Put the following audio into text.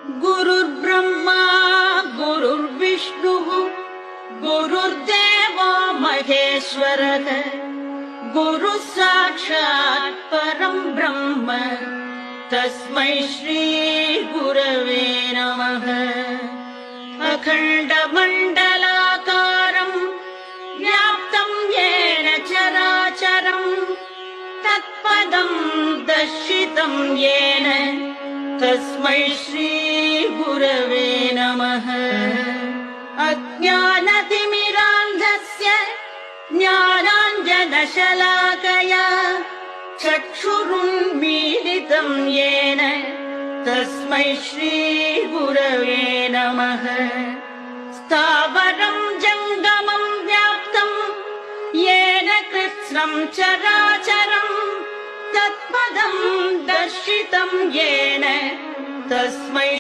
गुरुर्ब्रह्मा गुरुर्विष्णुः गुरुर्देवो महेश्वरः गुरुः साक्षात् परं ब्रह्म तस्मै श्री गुरवे नमः। अखण्डमण्डलाकारं व्याप्तं येन चराचरं तत्पदं दर्शितं येन तस्मै श्री गुरवे नमः। अज्ञानतिमिरान्धस्य ज्ञानाञ्जनशलाकया चक्षुरुन्मीलितं येन तस्मै श्री गुरवे नमः। स्थावरं जङ्गमं व्याप्तं येन कृत्स्नं चराचरं तत्पदं दर्शितं येन तस्मै